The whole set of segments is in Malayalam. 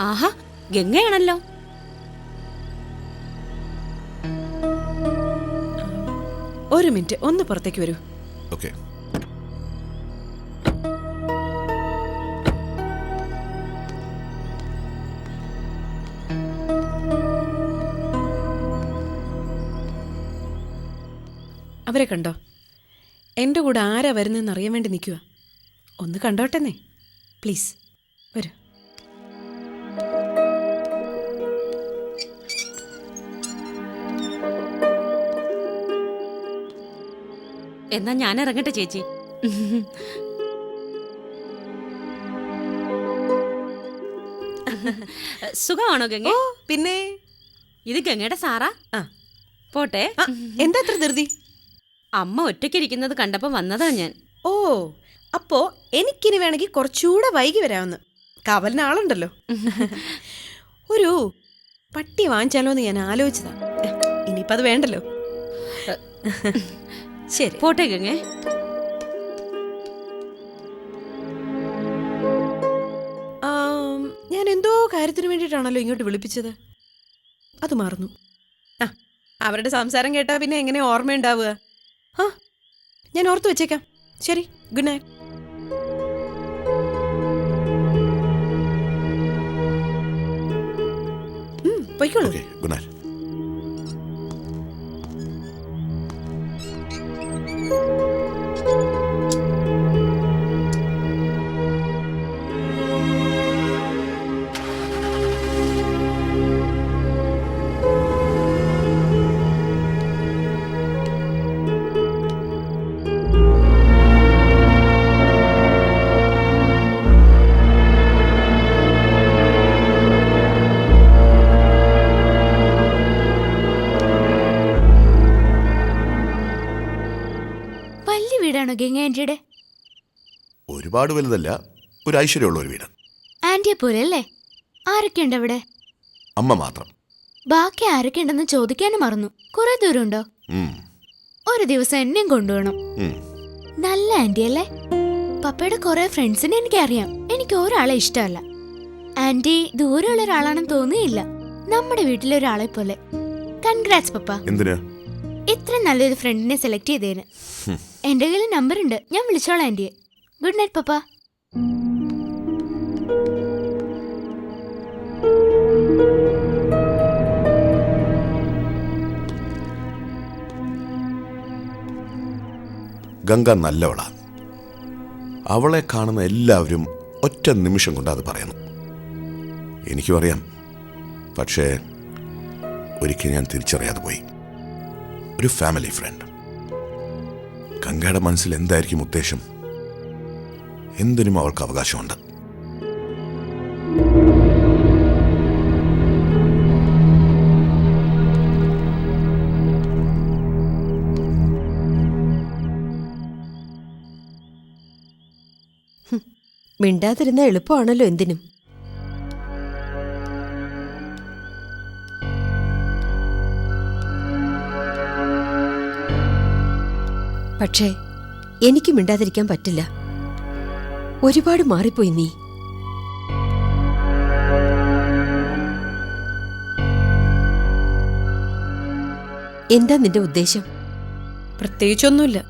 ആഹാ, ഗംഗയാണല്ലോ. ഒരു മിനിറ്റ്, ഒന്ന് പുറത്തേക്ക് വരൂ. ഓക്കെ. അവരെ കണ്ടോ? എൻ്റെ കൂടെ ആരാ വരുന്നതെന്ന് അറിയാൻ വേണ്ടി നിൽക്കുക. ഒന്ന് കണ്ടോട്ടെന്നേ, പ്ലീസ് വരൂ. എന്നാ ഞാൻ ഇറങ്ങട്ടെ ചേച്ചി. സുഖമാണോ ഗംഗ? പിന്നെ ഇത് ഗംഗയുടെ സാറാ? പോട്ടെ. എന്താ അത്ര ധൃതി? അമ്മ ഒറ്റയ്ക്കിരിക്കുന്നത് കണ്ടപ്പോ വന്നതാ ഞാൻ. ഓ, അപ്പോ എനിക്കിനി വേണമെങ്കിൽ കുറച്ചുകൂടെ വൈകി വരാമെന്ന്. കാവലിന് ആളുണ്ടല്ലോ. ഒരു പട്ടി വാങ്ങിച്ചാലോ എന്ന് ഞാൻ ആലോചിച്ചതാ. ഇനിയിപ്പോ അത് വേണ്ടല്ലോ. ശരി, പോട്ടെ ഗംഗ. ഞാൻ എന്തോ കാര്യത്തിന് വേണ്ടിയിട്ടാണല്ലോ ഇങ്ങോട്ട് വിളിപ്പിച്ചത്. അത് മറന്നു. അവരുടെ സംസാരം കേട്ടാ പിന്നെ എങ്ങനെ ഓർമ്മയുണ്ടാവുക? ഞാൻ ഓർത്തു വെച്ചേക്കാം. ശരി, ഗുഡ് നൈറ്റ്. പോയിക്കോളൂ. Good night. വീടാണോ ഗംഗ ആന്റിയുടെ? ഒരുപാട് വലുതല്ല, ഒരു ഐശ്വര്യമുള്ള ഒരു വീട്. ആന്റിയെ പോലെ അല്ലേ? ആരൊക്കെയുണ്ട് അവിടെ? അമ്മ മാത്രം. ബാക്കി ആരൊക്കെ ഉണ്ടെന്ന് ചോദിക്കാനും മറന്നു. കുറെ ദൂരമുണ്ടോ? ഒരു ദിവസം എന്നെയും കൊണ്ടുപോകണം. നല്ല ആന്റി അല്ലേ? പപ്പയുടെ കുറെ ഫ്രണ്ട്സിനെ എനിക്കറിയാം. എനിക്ക് ഒരാളെ ഇഷ്ടമല്ല. ആന്റി ദൂരെയുള്ള ഒരാളാണെന്ന് തോന്നിയില്ല. നമ്മുടെ വീട്ടിലെ ഒരാളെ പോലെ. കൺഗ്രാറ്റ്സ് പപ്പ. എന്തിനാ ഇത്ര നല്ലൊരു ഫ്രണ്ടിനെ സെലക്ട് ചെയ്തേന്. എന്റെ കയ്യിൽ നമ്പർ ഉണ്ട്, ഞാൻ വിളിച്ചോളാം ആന്റിയെ. ഗുഡ് നൈറ്റ് പപ്പ. ഗംഗ നല്ലവളാ. അവളെ കാണുന്ന എല്ലാവരും ഒറ്റ നിമിഷം കൊണ്ട് അത് പറയുന്നു. എനിക്കും അറിയാം. പക്ഷേ ഒരിക്കൽ ഞാൻ തിരിച്ചറിയാതെ പോയി. ഒരു ഫാമിലി ഫ്രണ്ട്. ഗംഗയുടെ മനസ്സിൽ എന്തായിരിക്കും ഉദ്ദേശം? എന്തിനും അവൾക്ക് അവകാശമുണ്ട്. മിണ്ടാതിരുന്ന എളുപ്പമാണല്ലോ എന്തിനും. പക്ഷേ എനിക്ക് മിണ്ടാതിരിക്കാൻ പറ്റില്ല. ഒരുപാട് മാറിപ്പോയി നീ. എന്താ നിന്റെ ഉദ്ദേശം? പ്രത്യേകിച്ചൊന്നുമില്ല.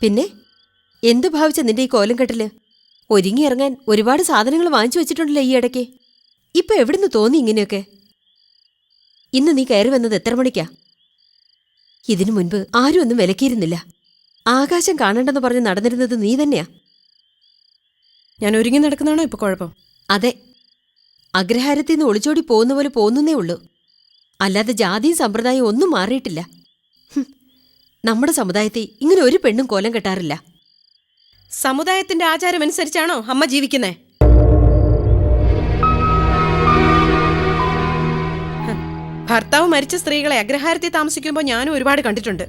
പിന്നെ എന്ത് ഭാവിച്ച നിന്റെ ഈ കോലം കെട്ടല്? ഒരുങ്ങിയിറങ്ങാൻ ഒരുപാട് സാധനങ്ങൾ വാങ്ങിച്ചു വെച്ചിട്ടുണ്ടല്ലോ ഈ ഇടയ്ക്ക്. ഇപ്പൊ എവിടുന്ന് തോന്നി ഇങ്ങനെയൊക്കെ? ഇന്ന് നീ കയറി വന്നത് എത്ര മണിക്കാ? ഇതിനു മുൻപ് ആരും ഒന്നും വിലക്കിയിരുന്നില്ല. ആകാശം കാണണ്ടെന്ന് പറഞ്ഞ് നടന്നിരുന്നത് നീ തന്നെയാ. ഞാൻ ഒരുങ്ങി നടക്കുന്നതാണോ ഇപ്പൊ കുഴപ്പം? അതെ, അഗ്രഹാരത്തിൽ നിന്ന് ഒളിച്ചോടി പോകുന്ന പോലെ പോകുന്നേ ഉള്ളൂ. അല്ലാതെ ജാതിയും സമ്പ്രദായവും ഒന്നും മാറിയിട്ടില്ല. നമ്മുടെ സമുദായത്തിൽ ഇങ്ങനെ ഒരു പെണ്ണും കോലം കെട്ടാറില്ല. സമുദായത്തിന്റെ ആചാരമനുസരിച്ചാണോ അമ്മ ജീവിക്കുന്നേ? ഭർത്താവ് മരിച്ച സ്ത്രീകളെ അഗ്രഹാരത്തിൽ താമസിക്കുമ്പോൾ ഞാനും ഒരുപാട് കണ്ടിട്ടുണ്ട്.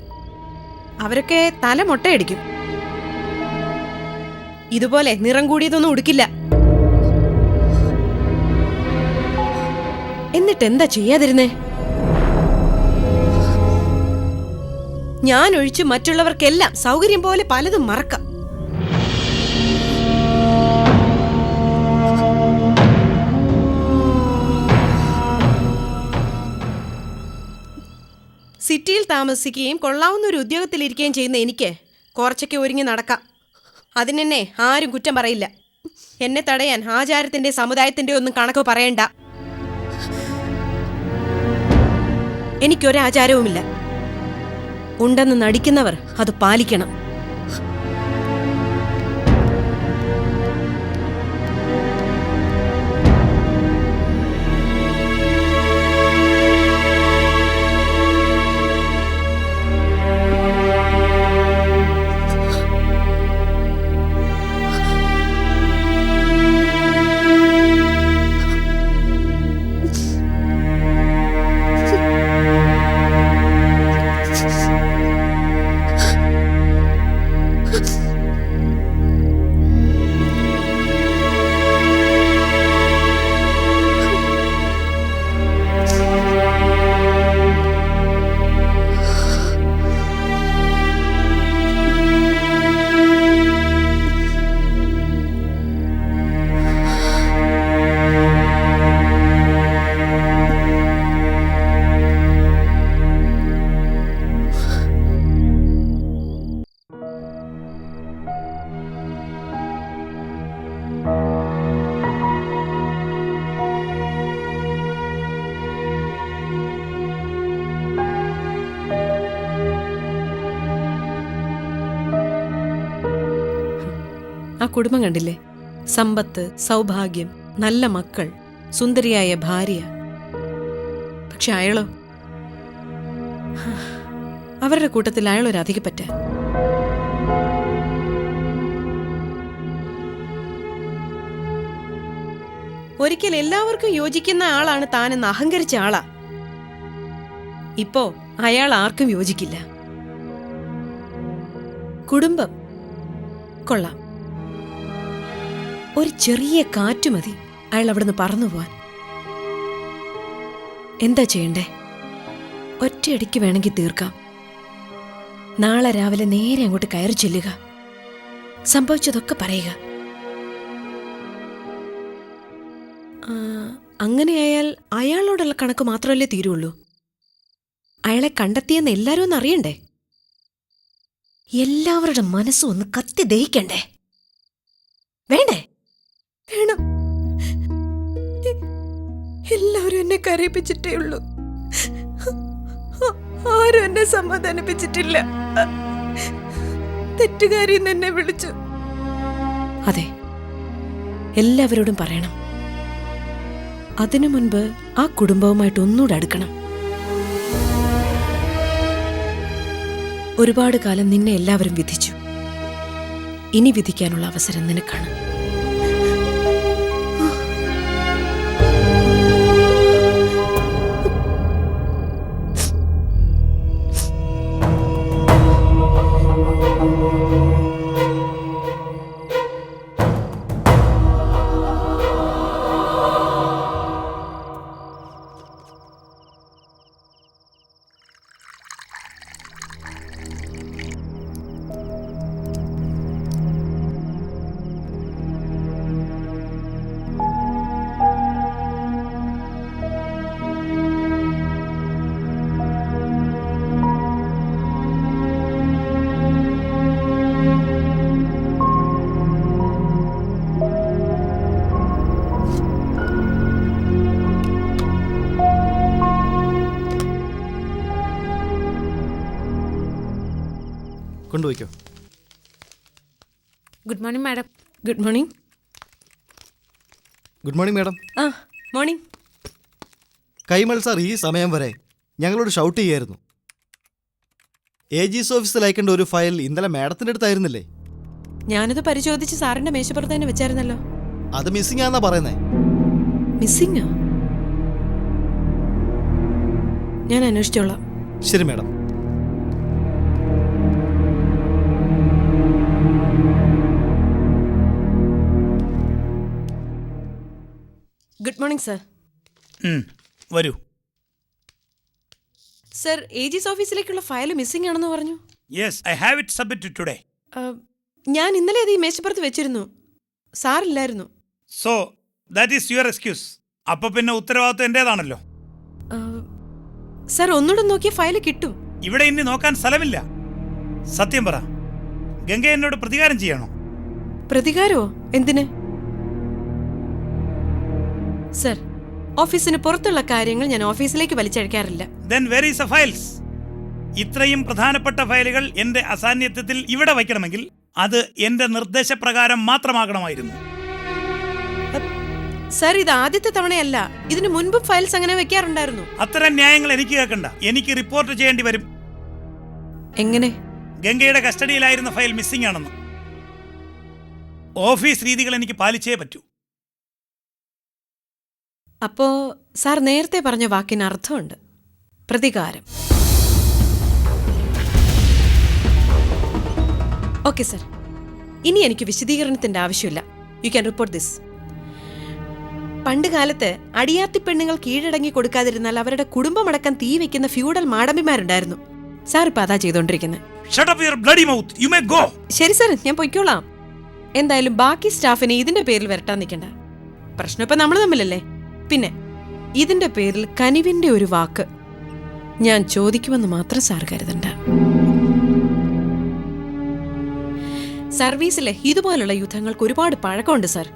അവരൊക്കെ തല മൊട്ടയടിക്കും. ഇതുപോലെ നിറം കൂടിയതൊന്നും ഉടുക്കില്ല. എന്നിട്ട് എന്താ ചെയ്യാതിരുന്നേ? ഞാൻ ഒഴിച്ച് മറ്റുള്ളവർക്കെല്ലാം സൗകര്യം പോലെ പലതും മറക്കാം. താമസിക്കുകയും കൊള്ളാവുന്ന ഒരു ഉദ്യോഗത്തിലിരിക്കുകയും ചെയ്യുന്ന എനിക്ക് കുറച്ചൊക്കെ ഒരുങ്ങി നടക്കാം. അതിനെന്നെ ആരും കുറ്റം പറയില്ല. എന്നെ തടയാൻ ആചാരത്തിന്റെ സമുദായത്തിന്റെ ഒന്നും കണക്ക് പറയണ്ട. എനിക്കൊരാചാരവുമില്ല. ഉണ്ടെന്ന് നടിക്കുന്നവർ അത് പാലിക്കണം. ആ കുടുംബം കണ്ടില്ലേ? സമ്പത്ത്, സൗഭാഗ്യം, നല്ല മക്കൾ, സുന്ദരിയായ ഭാര്യ. പക്ഷെ അയാളോ? അവരുടെ കൂട്ടത്തിൽ അയാളൊരു അധികപ്പറ്റ. ഒരിക്കൽ എല്ലാവർക്കും യോജിക്കുന്ന ആളാണ് താനെന്ന് അഹങ്കരിച്ച ആളാ. ഇപ്പോ അയാൾ ആർക്കും യോജിക്കില്ല. കുടുംബം കൊള്ളാം. ഒരു ചെറിയ കാറ്റ് മതി അയാൾ അവിടുന്ന് പറന്നു പോവാൻ. എന്താ ചെയ്യണ്ടേ? ഒറ്റയടിക്ക് വേണമെങ്കിൽ തീർക്കാം. നാളെ രാവിലെ നേരെ അങ്ങോട്ട് കയറി ചെല്ലുക. സംഭവിച്ചതൊക്കെ പറയുക. അങ്ങനെയായാൽ അയാളോടുള്ള കണക്ക് മാത്രമല്ലേ തീരുള്ളൂ. അയാളെ കണ്ടെത്തിയെന്ന് എല്ലാവരും ഒന്ന് അറിയണ്ടേ? എല്ലാവരുടെ മനസ്സും ഒന്ന് കത്തി ദഹിക്കണ്ടേ? വേണ്ടേ? വേണം. എല്ലാവരും എന്നെ കരയിപ്പിച്ചിട്ടേ ഉള്ളൂ. ആരും എന്നെ സമാധാനിപ്പിച്ചിട്ടില്ല. തെറ്റുകാരിന്ന് എന്നെ വിളിച്ചു. അതെ, എല്ലാവരോടും പറയണം. അതിനു മുൻപ് ആ കുടുംബവുമായിട്ട് ഒന്നുകൂടെ അടുക്കണം. ഒരുപാട് കാലം നിന്നെ എല്ലാവരും വിധിച്ചു. ഇനി വിധിക്കാനുള്ള അവസരം നിനക്കാണ്. കൊണ്ടുപോയിക്കോ. Good morning madam. Good morning. Good morning madam. Morning. Kaimal sir ഈ സമയം വരെ ഞങ്ങളോട് ഷൗട്ട് ചെയ്യായിരുന്നു. AG's ഓഫീസിൽ അയക്കേണ്ട ഒരു ഫയൽ ഇന്നലെ മാഡത്തിൻ്റെ അടുത്തായിരുന്നില്ലേ? ഞാനത് പരിശോധിച്ച് സാറിന്റെ മേശപ്പുറത്ത് തന്നെ വെച്ചായിരുന്നല്ലോ. അത് മിസ്സിംഗ് ആണെന്നാ പറയുന്നേ. മിസ്സിങ്ങോ? ഞാൻ അന്വേഷിച്ചോളാം. ശരി മാഡം. Good morning sir. വരൂ. സർ, AG's ഓഫീസിലേക്കുള്ള ഫയൽ മിസ്സിംഗ് ആണെന്ന് പറഞ്ഞു. Yes, I have it submitted today. ഞാൻ ഇന്നലെ അത് ഈ മേശപ്പുറത്ത് വെച്ചിരുന്നു. സാറില്ലായിരുന്നു. So that is your excuse. അപ്പൊ പിന്നെ ഉത്തരവാദിത്വം എന്റേതാണല്ലോ. സർ, ഒന്നുകൂടെ നോക്കിയ ഫയൽ കിട്ടും. ഇവിടെ ഇനി നോക്കാൻ സ്ഥലമില്ല. സത്യം പറ, ഗംഗ എന്നോട് പ്രതികാരം ചെയ്യണോ? പ്രതികാരമോ? എന്തിന്? സർ, ഓഫീസിന് പുറത്തുള്ള കാര്യങ്ങൾ ഞാൻ ഓഫീസിലേക്ക് വലിച്ചഴിക്കാറില്ല. Then where is the files? ഇത്രയും പ്രധാനപ്പെട്ട ഫയലുകൾ എന്റെ അസാന്നിധ്യത്തിൽ ഇവിടെ വയ്ക്കണമെങ്കിൽ അത് എന്റെ നിർദ്ദേശപ്രകാരം മാത്രമാകണമായിരുന്നു. സർ, ഇത് ആദ്യത്തെ തവണയല്ല. ഇതിനു മുൻപും ഫയൽസ് അങ്ങനെ വെക്കാറുണ്ടായിരുന്നു. അത്തരം ന്യായങ്ങൾ എനിക്ക് കേൾക്കണ്ട. എനിക്ക് റിപ്പോർട്ട് ചെയ്യേണ്ടി വരും. എങ്ങനെ? ഗംഗയുടെ കസ്റ്റഡിയിലായിരുന്ന ഫയൽ മിസ്സിംഗ് ആണെന്ന്. ഓഫീസ് രീതികൾ എനിക്ക് പാലിച്ചേ പറ്റൂ. അപ്പോ സാർ നേരത്തെ പറഞ്ഞ വാക്കിന് അർത്ഥമുണ്ട്. പ്രതികാരം. ഓക്കെ സർ, ഇനി എനിക്ക് വിശദീകരണത്തിന്റെ ആവശ്യമില്ല. You can report this. പണ്ട് കാലത്ത് അടിയാത്തി പെണ്ണുങ്ങൾ കീഴടങ്ങി കൊടുക്കാതിരുന്നാൽ അവരുടെ കുടുംബമടക്കം തീ വെക്കുന്ന ഫ്യൂഡൽ മാടമ്പിമാരുണ്ടായിരുന്നു. സാർ ഇപ്പൊ അതാ ചെയ്തോണ്ടിരിക്കുന്നത്. Shut up your bloody mouth. You may go. ശരി സർ, ഞാൻ പൊയ്ക്കോളാം. എന്തായാലും ബാക്കി സ്റ്റാഫിനെ ഇതിന്റെ പേരിൽ വരട്ടാൻ നിൽക്കണ്ട. പ്രശ്നം ഇപ്പൊ നമ്മൾ തമ്മിലല്ലേ. പിന്നെ ഇതിന്റെ പേരിൽ കനിവിന്റെ ഒരു വാക്ക് ഞാൻ ചോദിക്കുമെന്ന് മാത്രം സാർ കരുതണ്ട. സർവീസിലെ ഇതുപോലുള്ള യുദ്ധങ്ങൾക്ക് ഒരുപാട് പഴക്കമുണ്ട് സാർ.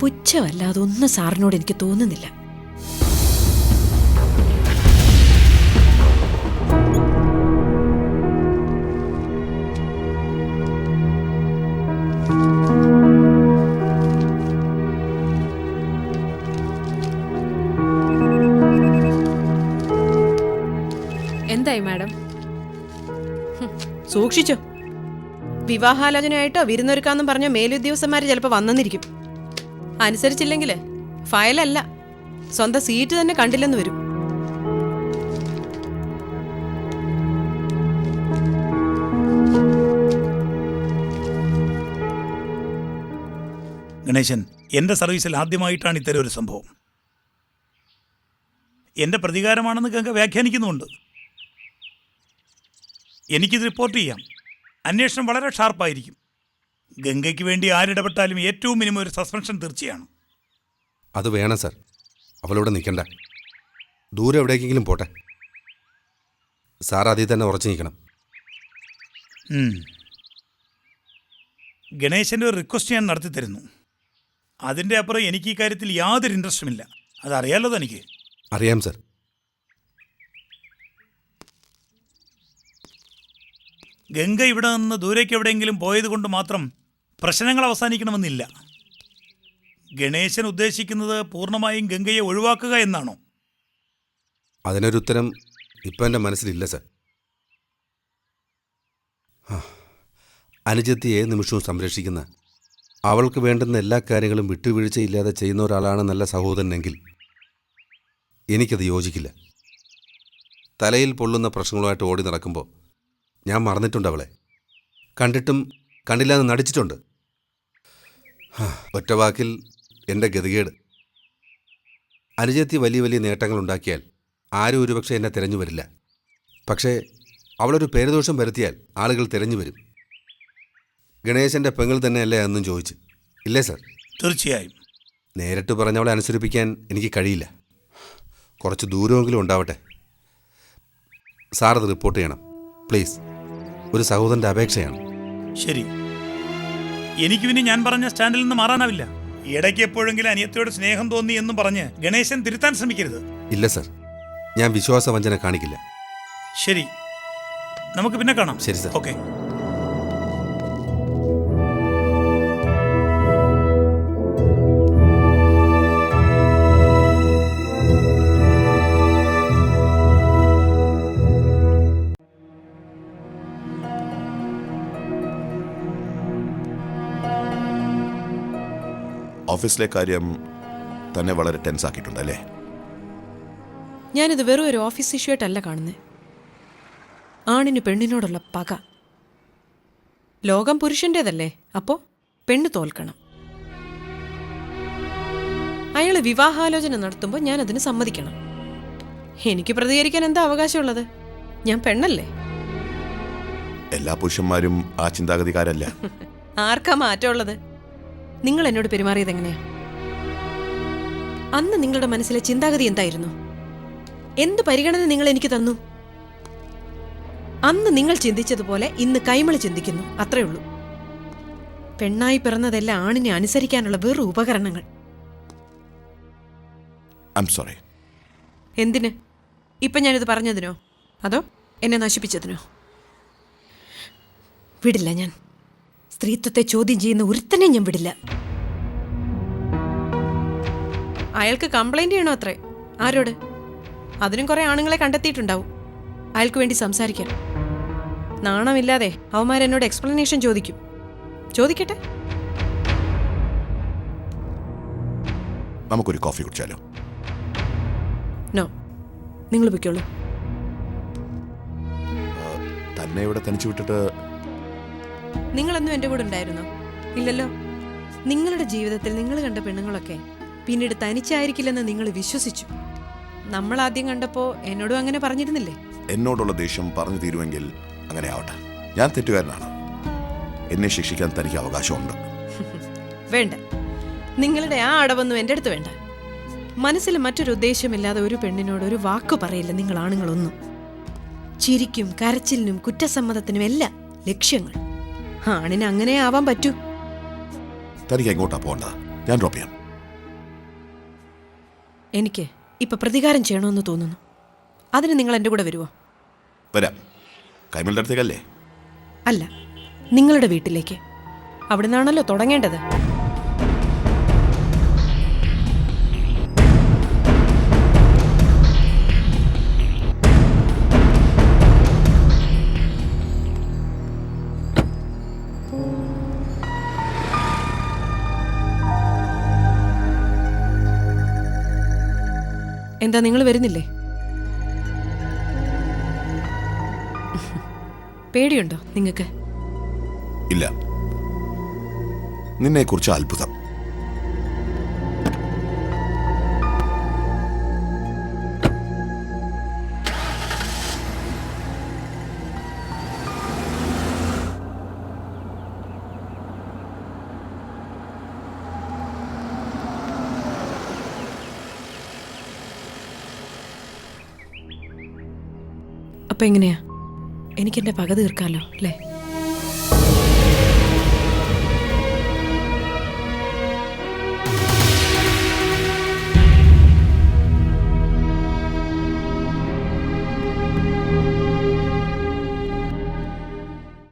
പുച്ഛമല്ലാതെ ഒന്നും സാറിനോട് എനിക്ക് തോന്നുന്നില്ല. എന്തായി മാഡം? സൂക്ഷിച്ചോ. വിവാഹാലോചനയായിട്ടോ വിരുന്നൊരുക്കാന്നും പറഞ്ഞ മേലുദ്യോഗസ്ഥന്മാര് ചിലപ്പോ വന്നെന്നിരിക്കും. അനുസരിച്ചില്ലെങ്കില് ഫയലല്ല, സ്വന്തം സീറ്റ് തന്നെ കണ്ടില്ലെന്ന് വരും. ഗണേശൻ, എന്റെ സർവീസിൽ ആദ്യമായിട്ടാണ് ഇത്തരം ഒരു സംഭവം. എന്റെ പ്രതികാരമാണെന്ന് ഗംഗ വ്യാഖ്യാനിക്കുന്നുമുണ്ട്. എനിക്കിത് റിപ്പോർട്ട് ചെയ്യാം. അന്വേഷണം വളരെ ഷാർപ്പായിരിക്കും. ഗംഗയ്ക്ക് വേണ്ടി ആരിടപെട്ടാലും ഏറ്റവും മിനിമം ഒരു സസ്പെൻഷൻ തീർച്ചയാണ്. അത് വേണം സർ. അവളിവിടെ നിൽക്കണ്ട. ദൂരെ എവിടേക്കെങ്കിലും പോട്ടെ. സാർ അതിൽ തന്നെ ഉറച്ചു നിൽക്കണം. ഗണേശൻ്റെ ഒരു റിക്വസ്റ്റ് ഞാൻ നടത്തി തരുന്നു. അതിൻ്റെ അപ്പുറം എനിക്ക് ഈ കാര്യത്തിൽ യാതൊരു ഇൻട്രസ്റ്റുമില്ല. അതറിയാലോ തനിക്ക്. അറിയാം സർ. ഗംഗ ഇവിടെ നിന്ന് ദൂരേക്ക് എവിടെയെങ്കിലും പോയത് കൊണ്ട് മാത്രം പ്രശ്നങ്ങൾ അവസാനിക്കണമെന്നില്ല. ഗണേശൻ ഉദ്ദേശിക്കുന്നത് പൂർണ്ണമായും ഗംഗയെ ഒഴിവാക്കുക എന്നാണോ? അതിനൊരു ഉത്തരം ഇപ്പം എൻ്റെ മനസ്സിലില്ല സർ. അനുജത്തി ഏത് നിമിഷവും സംരക്ഷിക്കുന്ന, അവൾക്ക് വേണ്ടുന്ന എല്ലാ കാര്യങ്ങളും വിട്ടുവീഴ്ചയില്ലാതെ ചെയ്യുന്ന ഒരാളാണ് നല്ല സഹോദരനെങ്കിൽ എനിക്കത് യോജിക്കില്ല. തലയിൽ പൊള്ളുന്ന പ്രശ്നങ്ങളുമായിട്ട് ഓടി നടക്കുമ്പോൾ ഞാൻ മറന്നിട്ടുണ്ട് അവളെ. കണ്ടിട്ടും കണ്ടില്ലാന്ന് നടിച്ചിട്ടുണ്ട്. ഒറ്റ വാക്കിൽ എൻ്റെ ഗതികേട്. അനുജത്തി വലിയ വലിയ നേട്ടങ്ങളുണ്ടാക്കിയാൽ ആരും ഒരുപക്ഷെ എന്നെ തിരഞ്ഞു വരില്ല. പക്ഷേ അവളൊരു പേരുദോഷം വരുത്തിയാൽ ആളുകൾ തിരഞ്ഞു വരും. ഗണേശൻ്റെ പെങ്ങൾ തന്നെയല്ലേ എന്നും ചോദിച്ച്. ഇല്ലേ സർ? തീർച്ചയായും. നേരിട്ട് പറഞ്ഞവളെ അനുസരിപ്പിക്കാൻ എനിക്ക് കഴിയില്ല. കുറച്ച് ദൂരമെങ്കിലും ഉണ്ടാവട്ടെ. സാറത് റിപ്പോർട്ട് ചെയ്യണം പ്ലീസ്. ഒരു സഹോദരൻ്റെ അപേക്ഷയാണ്. ശരി, എനിക്ക് പിന്നെ ഞാൻ പറഞ്ഞ സ്റ്റാൻഡിൽ നിന്ന് മാറാനാവില്ല. ഇടയ്ക്ക് എപ്പോഴെങ്കിലും അനിയത്തിയോട് സ്നേഹം തോന്നി എന്നും പറഞ്ഞ് ഗണേശൻ തിരുത്താൻ ശ്രമിക്കരുത്. ഇല്ല സർ, ഞാൻ വിശ്വാസവഞ്ചന കാണിക്കില്ല. ശരി, നമുക്ക് പിന്നെ കാണാം. ശരി സർ. ഓക്കെ. ഓഫീസിലെ കാര്യം തന്നെ വളരെ ടെൻസ് ആക്കിയിട്ടുണ്ടല്ലേ? ഞാനിത് വെറും ഒരു ഓഫീസ് ഇഷ്യൂ ആയിട്ടല്ല കാണുന്നത്. ആണിന് പെണ്ണിനോടുള്ള പക. ലോകം പുരുഷൻ്റേതല്ലേ, അപ്പോൾ പെണ്ണ് തോൽക്കണം. അയാൾ വിവാഹാലോചന നടത്തുമ്പോൾ ഞാൻ അതിന് സമ്മതിക്കണം. എനിക്ക് പ്രതികരിക്കാൻ എന്താ അവകാശമുള്ളത്? ഞാൻ പെണ്ണല്ലേ. എല്ലാ പുരുഷന്മാരും ആ ചിന്താഗതിക്കാരല്ല. ആർക്കാ മാറ്റമുള്ളത്? നിങ്ങൾ എന്നോട് പെരുമാറിയത് എങ്ങനെയാ? അന്ന് നിങ്ങളുടെ മനസ്സിലെ ചിന്താഗതി എന്തായിരുന്നു? എന്ത് പരിഗണന നിങ്ങൾ എനിക്ക് തന്നു? അന്ന് നിങ്ങൾ ചിന്തിച്ചതുപോലെ ഇന്ന് കൈമളി ചിന്തിക്കുന്നു, അത്രേ ഉള്ളൂ. പെണ്ണായി പിറന്നതെല്ലാം ആണിനെ അനുസരിക്കാനുള്ള വെറും ഉപകരണങ്ങൾ. I am sorry. എന്തിന്? ഇപ്പം ഞാനിത് പറഞ്ഞതിനോ അതോ എന്നെ നശിപ്പിച്ചതിനോ? വിടില്ല ഞാൻ. സ്ത്രീത്വത്തെ ചോദ്യം ചെയ്യുന്ന ഒരുത്തനെ ഞാൻ വിടില്ല. അയാൾക്ക് കംപ്ലൈന്റ് ചെയ്യണോ അത്രേ? ആരോട്? അതിനും കുറെ ആണുങ്ങളെ കണ്ടെത്തിയിട്ടുണ്ടാവും അയാൾക്ക് വേണ്ടി സംസാരിക്കാൻ. നാണമില്ലാതെ അവന്മാരെന്നോട് എക്സ്പ്ലനേഷൻ ചോദിക്കും. ചോദിക്കട്ടെ. നമുക്കൊരു കോഫി കുടിച്ചാലോ? നോ, നിങ്ങൾ പൊയ്ക്കോളൂ. തന്നെ ഇവിടെ തനിച്ചു വിട്ടിട്ട് നിങ്ങളൊന്നും എൻ്റെ കൂടെ ഉണ്ടായിരുന്നോ? ഇല്ലല്ലോ. നിങ്ങളുടെ ജീവിതത്തിൽ നിങ്ങൾ കണ്ട പെണ്ണുങ്ങളൊക്കെ പിന്നീട് തനിച്ചായിരിക്കില്ലെന്ന് നിങ്ങൾ വിശ്വസിച്ചു. നമ്മൾ ആദ്യം കണ്ടപ്പോൾ എന്നോടും അങ്ങനെ പറഞ്ഞിരുന്നില്ലേ? എന്നോടുള്ള ദേഷ്യം പറഞ്ഞു തീരുമെങ്കിൽ അങ്ങനെ ആവട്ടെ. ഞാൻ തെറ്റുകാരനാണ്. എന്നെ ശിക്ഷിക്കാൻ തനിക്ക് അവകാശമുണ്ട്. വേണ്ട, നിങ്ങളുടെ ആ അടവൊന്നും എൻ്റെ അടുത്ത് വേണ്ട. മനസ്സിൽ മറ്റൊരു ഉദ്ദേശമില്ലാതെ ഒരു പെണ്ണിനോട് ഒരു വാക്കു പറയില്ല നിങ്ങൾ ആണുങ്ങളൊന്നും. ചിരിക്കും കരച്ചിലിനും കുറ്റസമ്മതത്തിനും എല്ലാം ലക്ഷ്യങ്ങൾ. ആണിന് അങ്ങനെ ആവാൻ പറ്റൂ. തനിക്ക് എങ്ങോട്ടാ പോകേണ്ടത്? ഞാൻ ഡ്രോപ്പ് ചെയ്യാം. എനിക്ക് ഇപ്പൊ പ്രതികാരം ചെയ്യണമെന്ന് തോന്നുന്നു. അതിന് നിങ്ങൾ എൻ്റെ കൂടെ വരുമോ? വരാം. കൈമളുടെ അടുത്തേക്കല്ലേ? അല്ല, നിങ്ങളുടെ വീട്ടിലേക്ക്. അവിടെ നിന്നാണല്ലോ തുടങ്ങേണ്ടത്. എന്താ നിങ്ങൾ വരുന്നില്ലേ? പേടിയുണ്ടോ നിങ്ങൾക്ക്? ഇല്ല. നിന്നെക്കുറിച്ച് അത്ഭുതം. അപ്പൊ എങ്ങനെയാ? എനിക്കെന്റെ പക തീർക്കാലോ അല്ലേ?